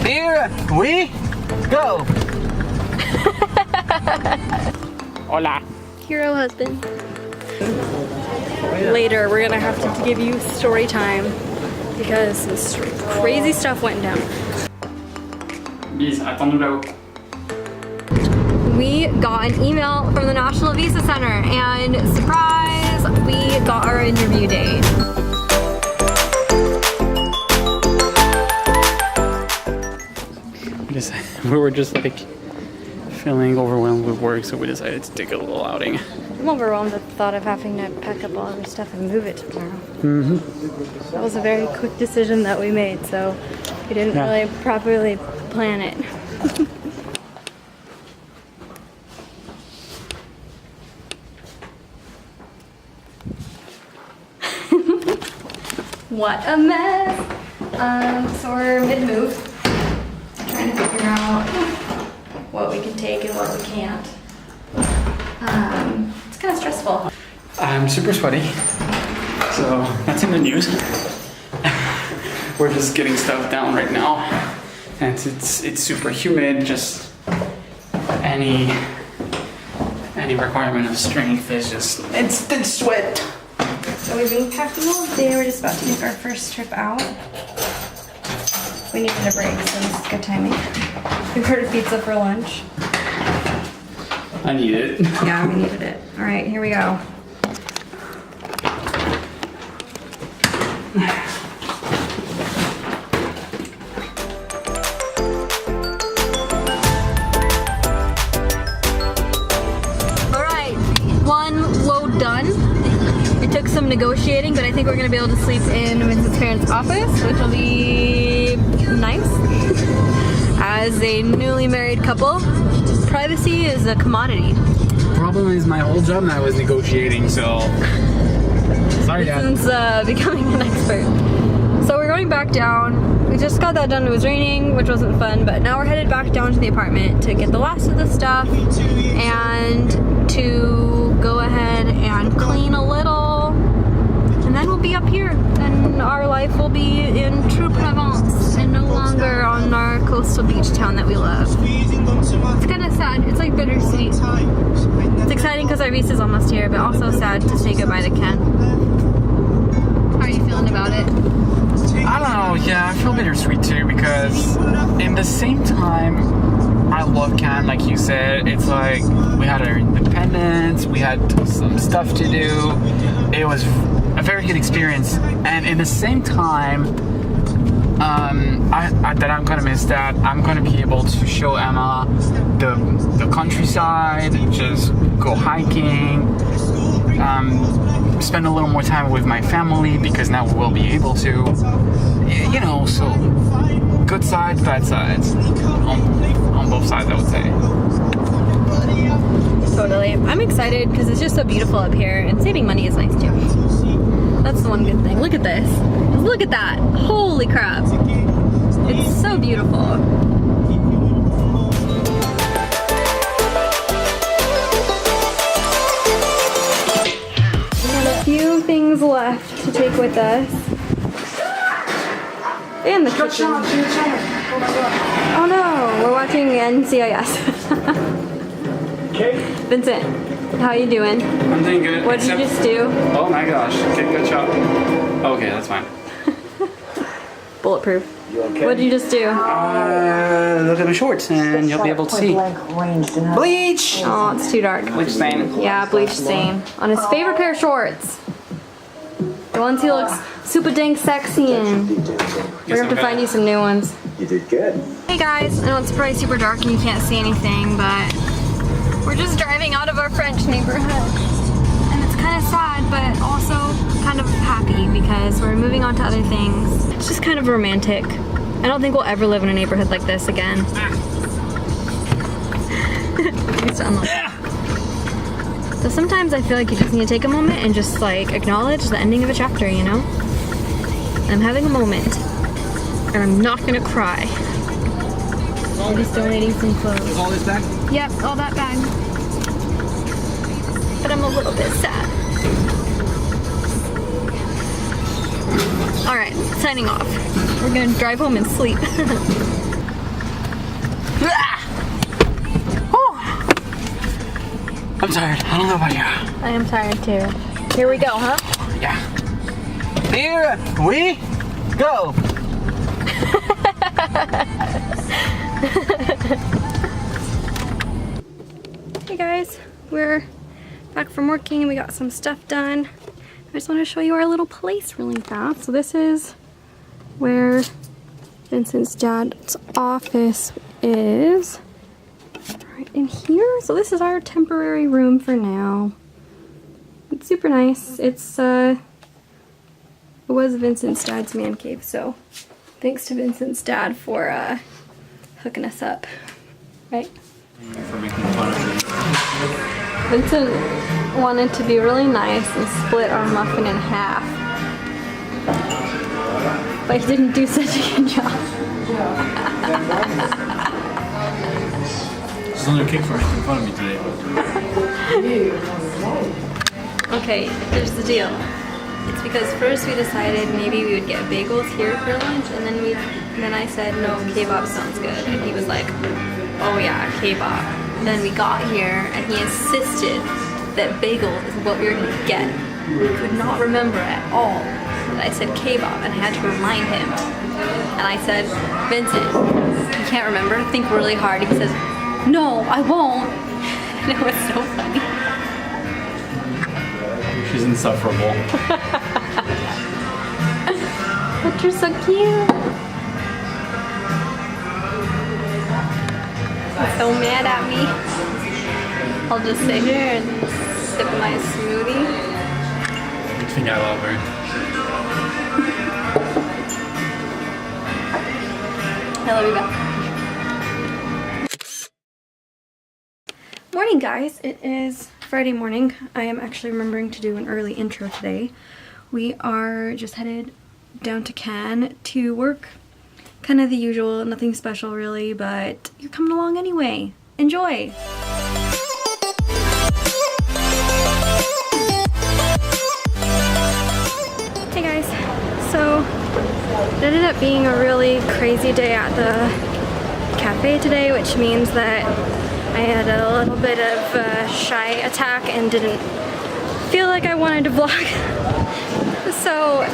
Here we go. Hola. Hero husband. Later, we're gonna have to give you story time because this crazy stuff went down. Bis, attends-nous là-haut. We got an email from the National Visa Center and surprise, we got our interview date. We were just like feeling overwhelmed with work, so we decided to take a little outing. I'm overwhelmed at the thought of having to pack up all of our stuff and move it tomorrow. That was a very quick decision that we made, so we didn't really properly plan it. What a mess! So we're mid-move, trying to figure out what we can take and what we can't. It's kind of stressful. I'm super sweaty, so that's in the news. We're just getting stuff down right now, and it's super humid. Just any requirement of strength is just instant sweat. So we've been packing all day. We're just about to make our first trip out. We needed a break, so this is good timing. We ordered pizza for lunch. I need it. Yeah, we needed it. All right, here we go. All right, one load done. It took some negotiating, but I think we're gonna be able to sleep in Vincent's parents' office, which will be nice. As a newly married couple, privacy is a commodity. Problem is, my whole job now is negotiating, so sorry, Dad. Since becoming an expert. So we're going back down. We just got that done. It was raining, which wasn't fun, but now we're headed back down to the apartment to get the last of the stuff and to go ahead and clean a little, and then we'll be up here and our life will be in true Provence and no longer on our coastal beach town that we love. It's kind of sad. It's like bittersweet. It's exciting because our visa's almost here, but also sad to say goodbye to Ken. How are you feeling about it? I don't know, yeah, I feel bittersweet too, because in the same time, I love Ken, like you said. It's like we had our independence, we had some stuff to do. It was a very good experience, and in the same time, that I'm gonna miss that. I'm gonna be able to show Emma the countryside, just go hiking, spend a little more time with my family, because now we'll be able to, you know, so good sides, bad sides, on both sides, I would say. Totally. I'm excited because it's just so beautiful up here, and saving money is nice too. That's the one good thing. Look at this. Look at that. Holy crap. It's so beautiful. We have a few things left to take with us. And the kitchen. Oh no, we're watching NCIS. Okay. Vincent, how you doing? I'm doing good. What did you just do? Oh my gosh, okay, good job. Okay, that's fine. Bulletproof. You okay? What did you just do? Look at my shorts and you'll be able to see. Bleach! Oh, it's too dark. Bleach stain. Yeah, bleach stain. On his favorite pair of shorts. The ones he looks super dang sexy in. We're gonna have to find you some new ones. You did good. Hey guys, I know it's probably super dark and you can't see anything, but we're just driving out of our French neighborhood. And it's kind of sad, but also kind of happy because we're moving on to other things. It's just kind of romantic. I don't think we'll ever live in a neighborhood like this again. So sometimes I feel like you just need to take a moment and just like acknowledge the ending of a chapter, you know? I'm having a moment and I'm not gonna cry. I'm just donating some clothes. All this back? Yep, all that bag. But I'm a little bit sad. Alright, signing off. We're gonna drive home and sleep. I'm tired. I don't know about you. I am tired too. Here we go, huh? Yeah. Here we go. Hey guys, we're back from working and we got some stuff done. I just want to show you our little place really fast. So this is where Vincent's dad's office is. Right in here. So this is our temporary room for now. It's super nice. It was Vincent's dad's man cave, so thanks to Vincent's dad for hooking us up. Right? For making fun of me. Vincent wanted to be really nice and split our muffin in half. But he didn't do such a good job. She's on her kick for making fun of me today. Okay, here's the deal. It's because first we decided maybe we would get bagels here for lunch, and then I said no, kebab sounds good, and he was like, oh yeah, kebab. And then we got here and he insisted that bagels is what we were gonna get. We could not remember at all that I said kebab, and I had to remind him. And I said, Vincent, you can't remember? Think really hard. He says, no, I won't. And it was so funny. She's insufferable. But you're so cute. He's so mad at me. I'll just sit here and sip my smoothie. Good thing I love her. I love you back. Morning guys, it is Friday morning. I am actually remembering to do an early intro today. We are just headed down to Cannes to work. Kind of the usual, nothing special really, but you're coming along anyway. Enjoy! Hey guys, so it ended up being a really crazy day at the cafe today, which means that I had a little bit of a shy attack and didn't feel like I wanted to vlog. So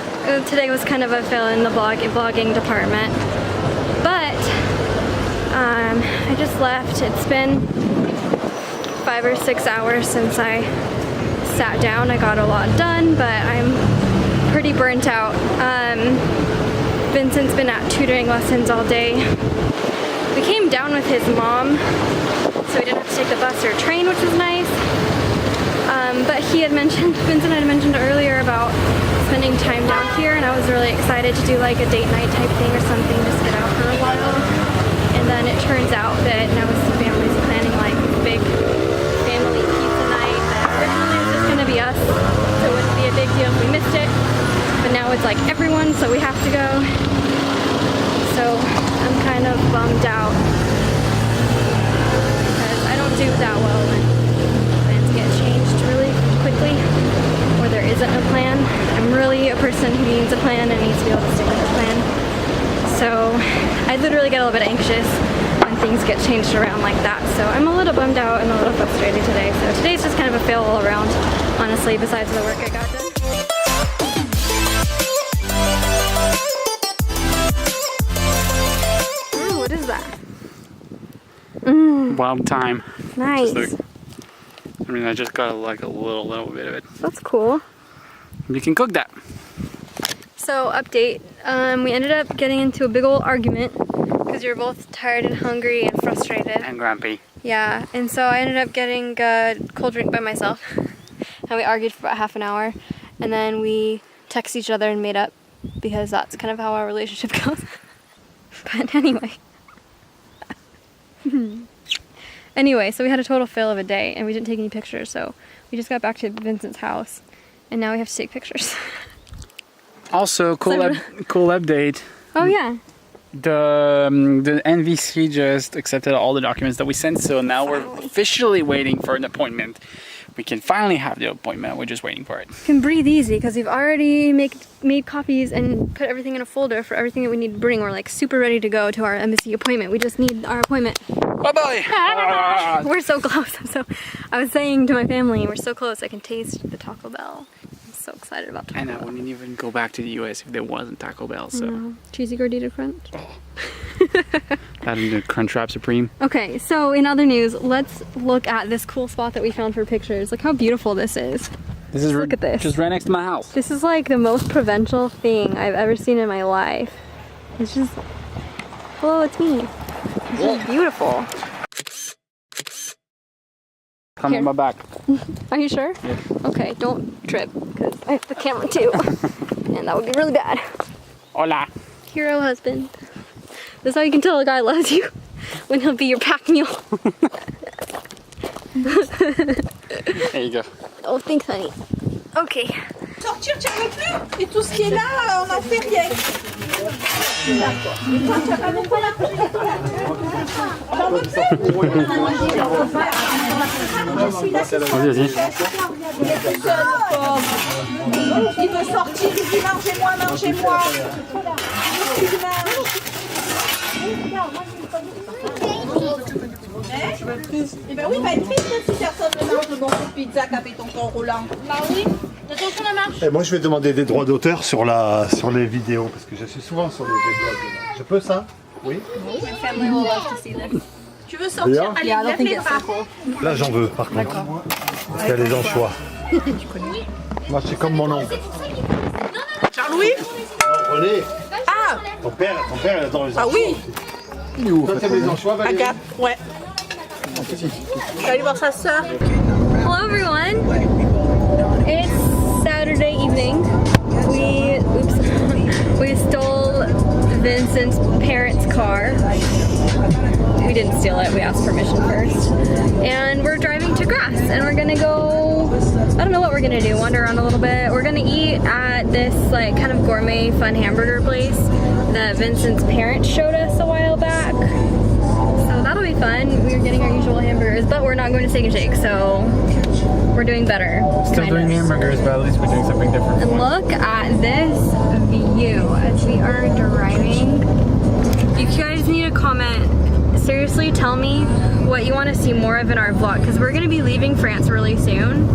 today was kind of a fail in the vlogging department. But I just left. It's been 5 or 6 hours since I sat down. I got a lot done, but I'm pretty burnt out. Vincent's been at tutoring lessons all day. We came down with his mom, so we didn't have to take the bus or train, which was nice. But Vincent had mentioned earlier about spending time down here, and I was really excited to do like a date night type thing or something, just get out for a while. And then it turns out that now his family's planning like a big family pizza night that originally was just gonna be us, so it wouldn't be a big deal if we missed it. But now it's like everyone, so we have to go. So I'm kind of bummed out because I don't do that well when plans get changed really quickly or there isn't a plan. I'm really a person who needs a plan and needs to be able to stick with a plan. So I literally get a little bit anxious when things get changed around like that. So I'm a little bummed out and a little frustrated today. So today's just kind of a fail all around, honestly, besides the work I got done. What is that? Wild time. Nice. I just got like a little bit of it. That's cool. You can cook that. So update, we ended up getting into a big old argument because we were both tired and hungry and frustrated. And grumpy. Yeah, and so I ended up getting a cold drink by myself. And we argued for about half an hour. And then we texted each other and made up because that's kind of how our relationship goes. But anyway. Anyway, so we had a total fail of a day and we didn't take any pictures, so we just got back to Vincent's house and now we have to take pictures. Also, cool update. Oh yeah. The NVC just accepted all the documents that we sent, so now we're officially waiting for an appointment. We can finally have the appointment, we're just waiting for it. We can breathe easy because we've already made copies and put everything in a folder for everything that we need to bring. We're like super ready to go to our embassy appointment. We just need our appointment. Bye-bye. We're so close. I was saying to my family, we're so close. I can taste the Taco Bell. I'm so excited about Taco Bell. And I wouldn't even go back to the US if there wasn't Taco Bell, so. No. Cheesy gordita crunch. That and the Crunchwrap Supreme. Okay, so in other news, let's look at this cool spot that we found for pictures. Look how beautiful this is. This is Look at this. Just right next to my house. This is like the most provincial thing I've ever seen in my life. It's just, hello, it's me. It's just beautiful. Come on my back. Are you sure? Yeah. Okay, don't trip, because I have the camera too. And that would be really bad. Hola. Hero husband. That's how you can tell a guy loves you, when he'll be your pack mule. There you go. Oh, thanks, honey. Okay. Sortir, tu veux plus? Et tout ce qui est là, on en fait rien. D'accord. Et toi, tu n'as pas la J'en veux plus? Vas-y, vas-y. Il veut sortir, il dit mangez-moi, mangez-moi. Eh ben oui, il va être triste si personne ne mange le bon coup de pizza qu'avec ton corps roulant. Bah oui, attention la marche. Et moi je vais demander des droits d'auteur sur les vidéos parce que je suis souvent sur les vidéos. Je peux ça? Oui. Tu veux sortir? Allez, lève les bras. Là j'en veux par contre. Parce qu'il y a les anchois. Moi c'est comme mon oncle. Charles-Louis? René. Ah! Ton père il adore les anchois. Ah oui! Toi t'aimes les anchois, Valérie? Agathe, ouais. Je vais aller voir sa sœur. Hello everyone. It's Saturday evening. We stole Vincent's parents' car. We didn't steal it, we asked permission first. And we're driving to Grass and we're gonna go, I don't know what we're gonna do, wander around a little bit. We're gonna eat at this like kind of gourmet fun hamburger place that Vincent's parents showed us a while back. So that'll be fun. We're getting our usual hamburgers, but we're not going to Steak and Shake, so we're doing better. Still doing hamburgers, but at least we're doing something different. And look at this view as we are driving. You guys need to comment. Seriously, tell me what you want to see more of in our vlog, because we're going to be leaving France really soon.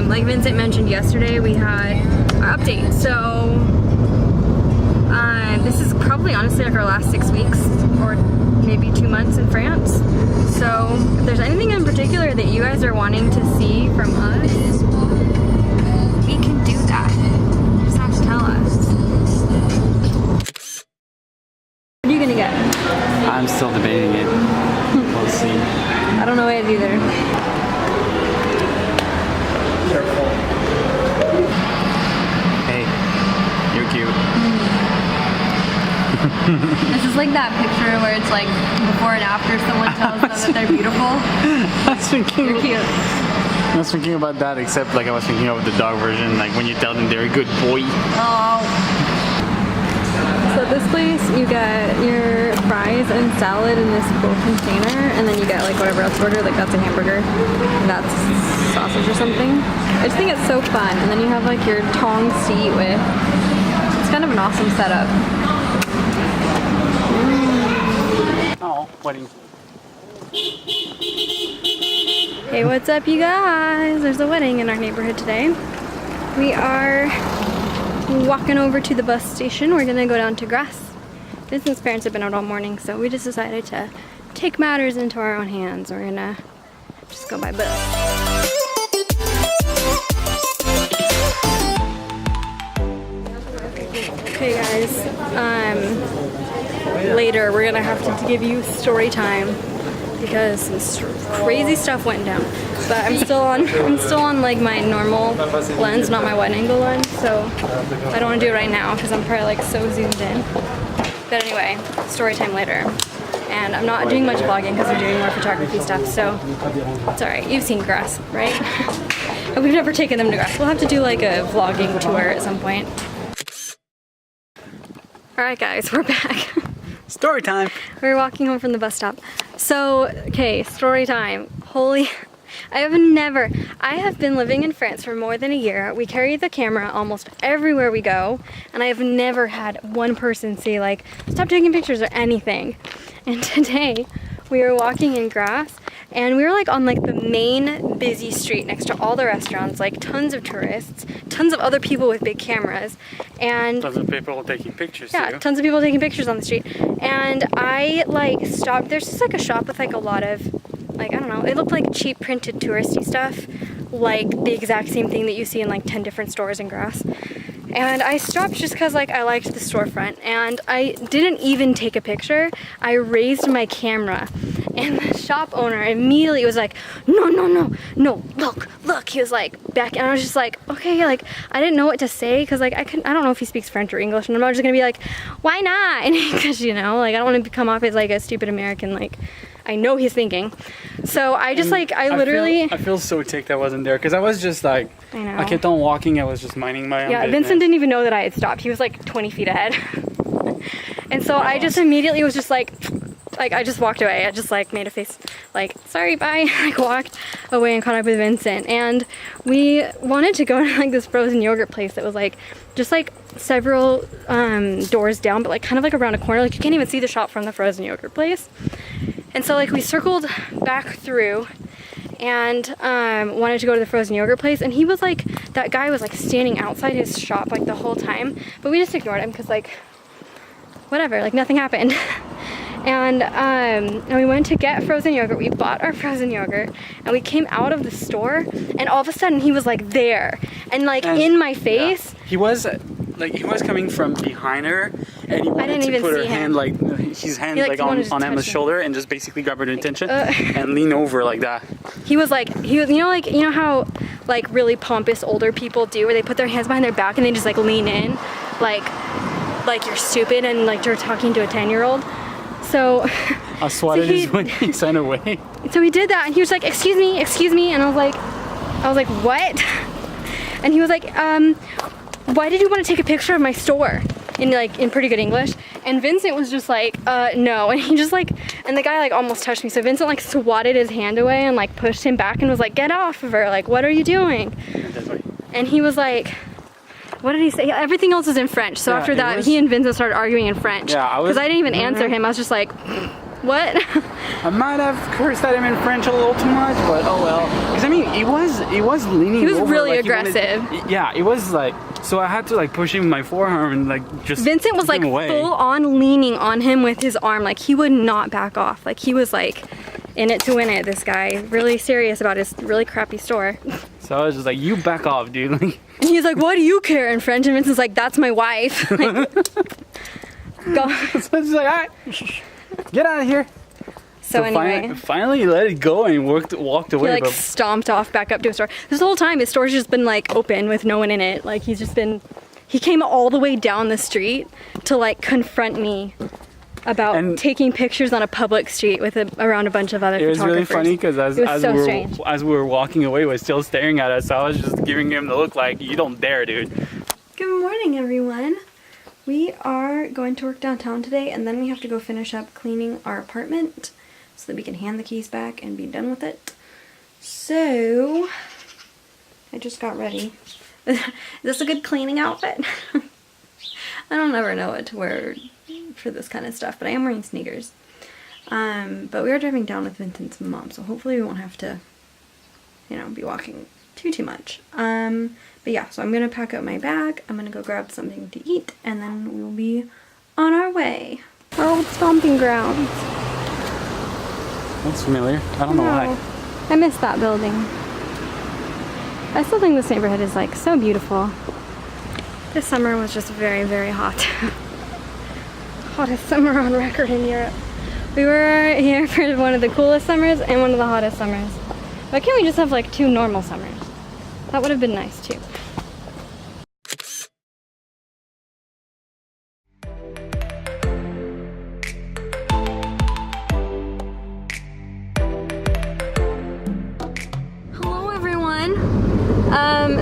Like Vincent mentioned yesterday, we had our update. So this is probably honestly like our last 6 weeks or maybe 2 months in France. So if there's anything in particular that you guys are wanting to see from us, we can do that. You just have to tell us. What are you gonna get? I'm still debating it. We'll see. I don't know it either. Careful. Hey, you're cute. This is like that picture where it's like before and after someone tells them that they're beautiful. You're cute. I was thinking about that, except like I was thinking of the dog version, like when you tell them they're a good boy. Oh. So at this place, you get your fries and salad in this cool container, and then you get like whatever else you order, like that's a hamburger, and that's sausage or something. I just think it's so fun, and then you have like your tongs to eat with. It's kind of an awesome setup. Oh, wedding. Hey, what's up you guys? There's a wedding in our neighborhood today. We are walking over to the bus station. We're gonna go down to Grass. Vincent's parents have been out all morning, so we just decided to take matters into our own hands. We're gonna just go by bus. Okay guys, later we're gonna have to give you story time because some crazy stuff went down. But I'm still on like my normal lens, not my wide angle lens, so I don't want to do it right now because I'm probably like so zoomed in. But anyway, story time later. And I'm not doing much vlogging because I'm doing more photography stuff, so it's alright. You've seen Grass, right? And we've never taken them to Grass. We'll have to do like a vlogging tour at some point. Alright guys, we're back. Story time. We're walking home from the bus stop. So, okay, story time. Holy, I have been living in France for more than a year. We carry the camera almost everywhere we go, and I have never had one person say like, stop taking pictures or anything. And today, we were walking in Grasse, and we were like on like the main busy street next to all the restaurants, like tons of tourists, tons of other people with big cameras, and Tons of people taking pictures yeah, too. tons of people taking pictures on the street. And I like stopped. There's just like a shop with like a lot of, like, I don't know, it looked like cheap printed touristy stuff, like the exact same thing that you see in like 10 different stores in Grasse. And I stopped just because like I liked the storefront, and I didn't even take a picture. I raised my camera, and the shop owner immediately was like, no, look. He was like back, and I was just like, okay, like I didn't know what to say because like I don't know if he speaks French or English, and I'm not just gonna be like, why not? And because you know, like I don't want to come off as like a stupid American, like I know he's thinking. So I just like I feel so ticked I wasn't there because I was just like, I know. I kept on walking. I was just minding my own business. Vincent didn't even know that I had stopped. He was like 20 feet ahead. And so I just immediately was just like I just walked away. I just like made a face like, sorry, bye. Like walked away and caught up with Vincent. And we wanted to go to like this frozen yogurt place that was like just like several doors down, but like kind of like around a corner. Like you can't even see the shop from the frozen yogurt place. And so like we circled back through and wanted to go to the frozen yogurt place, and he was like, that guy was like standing outside his shop like the whole time, but we just ignored him because like whatever, like nothing happened. And we went to get frozen yogurt. We bought our frozen yogurt, and we came out of the store, and all of a sudden he was like there and like in my face. Yeah. He was coming from behind her, and he wanted to put her hand like his hand like on Emma's shoulder and just basically grab her attention and lean over like that. He was you know how like really pompous older people do, where they put their hands behind their back and they just like lean in like you're stupid and like you're talking to a 10-year-old. So I swatted his way, he sent away. So he did that, and he was like, excuse me, and I was like, what? And he was like, why did you want to take a picture of my store? In pretty good English. And Vincent was just like, no. And he just like, and the guy like almost touched me. So Vincent like swatted his hand away and like pushed him back and was like, get off of her. Like, what are you doing? And he was like, what did he say? Everything else is in French. So after that, he and Vincent started arguing in French. Yeah, because I didn't even answer him. I was just like, what? I might have cursed at him in French a little too much, but oh well. Because I mean, he was leaning. He was over, really like, aggressive. Yeah, it was like, so I had to like push him with my forearm and like just. Vincent was like full on leaning on him with his arm, like he would not back off. Like he was like in it to win it. This guy, really serious about his really crappy store. So I was just like, you back off, dude. Like, and he's like, what do you care in French? And Vincent's like, that's my wife. Like, go. So it's like, all right, get out of here. So anyway, finally he let it go and walked away. He like stomped off back up to his store. This whole time his store's just been like open with no one in it. Like he came all the way down the street to like confront me about taking pictures on a public street with around a bunch of other photographers. It was really funny because as we were walking away, he was still staring at us. So I was just giving him the look like, you don't dare, dude. Good morning, everyone. We are going to work downtown today, and then we have to go finish up cleaning our apartment so that we can hand the keys back and be done with it. So, I just got ready. Is this a good cleaning outfit? I don't ever know what to wear for this kind of stuff, but I am wearing sneakers. But we are driving down with Vincent's mom, so hopefully we won't have to, you know, be walking too much. But yeah, so I'm gonna pack up my bag, I'm gonna go grab something to eat, and then we'll be on our way. Our old stomping grounds. That's familiar. I don't know why. I miss that building. I still think this neighborhood is like so beautiful. This summer was just very, very hot. Hottest summer on record in Europe. We were here for one of the coolest summers and one of the hottest summers. Why can't we just have like 2 normal summers? That would have been nice too. Hello everyone.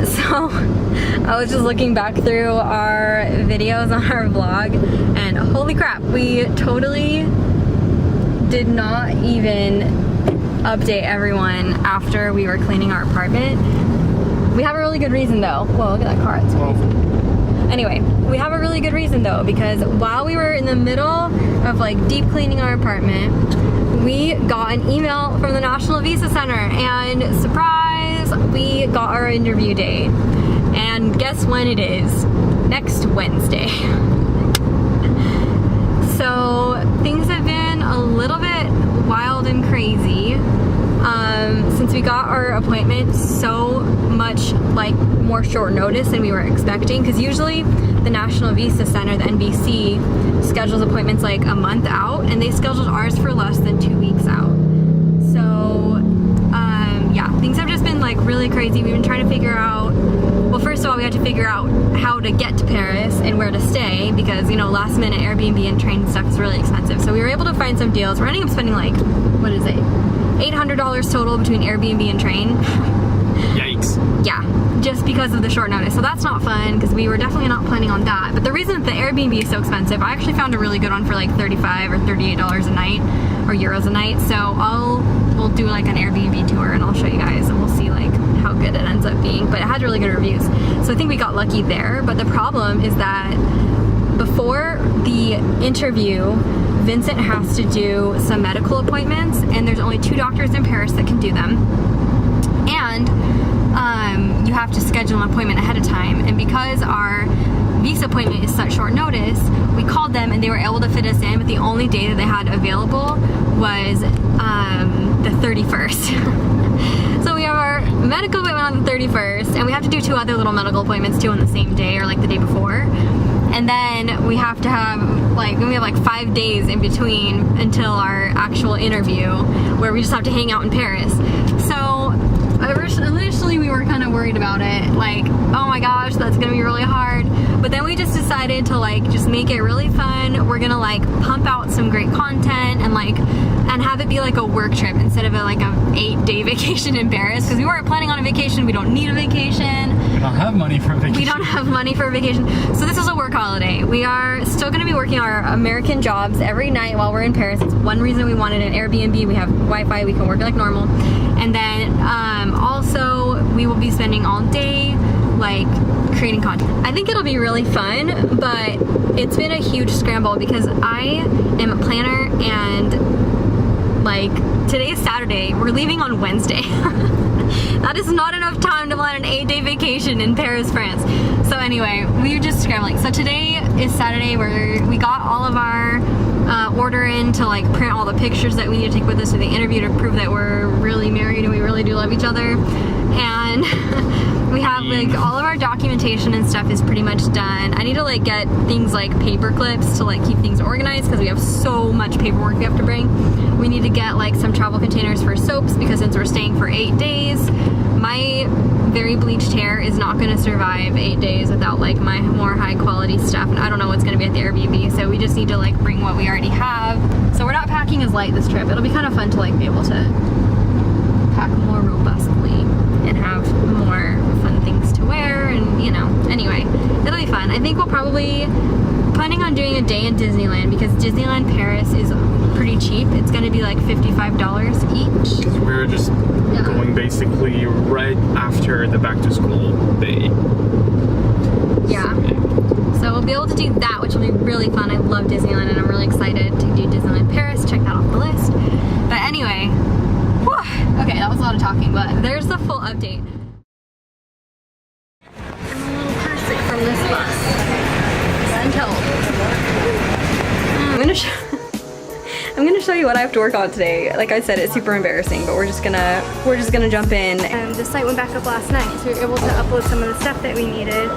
So I was just looking back through our videos on our vlog, and holy crap, we totally did not even update everyone after we were cleaning our apartment. We have a really good reason though. Whoa, look at that car, it's crazy. Anyway, we have a really good reason though, because while we were in the middle of like deep cleaning our apartment, we got an email from the National Visa Center, and surprise, we got our interview date. And guess when it is? Next Wednesday. So things have been a little bit wild and crazy since we got our appointment so much like more short notice than we were expecting, because usually the National Visa Center, the NVC, schedules appointments like a month out, and they scheduled ours for less than 2 weeks out. So yeah, things have just been like really crazy. We've been trying to figure out, well, first of all, we had to figure out how to get to Paris and where to stay, because, you know, last minute Airbnb and train stuff is really expensive. So we were able to find some deals. We're ending up spending like, what is it, $800 total between Airbnb and train. Yikes. Yeah, just because of the short notice. So that's not fun, because we were definitely not planning on that. But the reason that the Airbnb is so expensive, I actually found a really good one for like $35 or $38 a night, or euros a night. So we'll do like an Airbnb tour and I'll show you guys, and we'll see like how good it ends up being. But it had really good reviews, so I think we got lucky there. But the problem is that before the interview, Vincent has to do some medical appointments, and there's only 2 doctors in Paris that can do them. And you have to schedule an appointment ahead of time. And because our visa appointment is such short notice, we called them and they were able to fit us in, but the only day that they had available was the 31st. So we have our medical appointment on the 31st, and we have to do 2 other little medical appointments too on the same day, or like the day before. And then we have to have like, we have like 5 days in between until our actual interview, where we just have to hang out in Paris. So initially we were kind of worried about it, like, oh my gosh, that's gonna be really hard. But then we just decided to like just make it really fun. We're gonna like pump out some great content and have it be like a work trip instead of like a 8-day vacation in Paris, because we weren't planning on a vacation. We don't need a vacation. We don't have money for a vacation. We don't have money for a vacation. So this is a work holiday. We are still going to be working our American jobs every night while we're in Paris. It's one reason we wanted an Airbnb. We have Wi-Fi. We can work like normal. And then also we will be spending all day like creating content. I think it'll be really fun, but it's been a huge scramble because I am a planner, and like today is Saturday. We're leaving on Wednesday. That is not enough time to plan an 8-day vacation in Paris, France. So anyway, we were just scrambling. So today is Saturday, where we got all of our order in to like print all the pictures that we need to take with us to the interview to prove that we're really married and we really do love each other. And we have like all of our documentation and stuff is pretty much done. I need to like get things like paper clips to like keep things organized, because we have so much paperwork we have to bring. We need to get like some travel containers for soaps, because since we're staying for 8 days, my very bleached hair is not going to survive 8 days without like my more high quality stuff, and I don't know what's going to be at the Airbnb, so we just need to like bring what we already have. So we're not packing as light this trip. It'll be kind of fun to like be able to pack more robustly and have more fun things to wear, and you know, anyway, it'll be fun. I think we'll probably planning on doing a day in Disneyland, because Disneyland Paris is pretty cheap. It's going to be like $55 each. Because we're just going basically right after the back to school day. Yeah. So we'll be able to do that, which will be really fun. I love Disneyland, and I'm really excited to do Disneyland Paris. Check that off the list. But anyway, whew, okay, that was a lot of talking, but there's the full update. I'm a little car sick from this bus. I'm gonna show you what I have to work on today. Like I said, it's super embarrassing, but we're just gonna jump in. And the site went back up last night, so we were able to upload some of the stuff that we needed.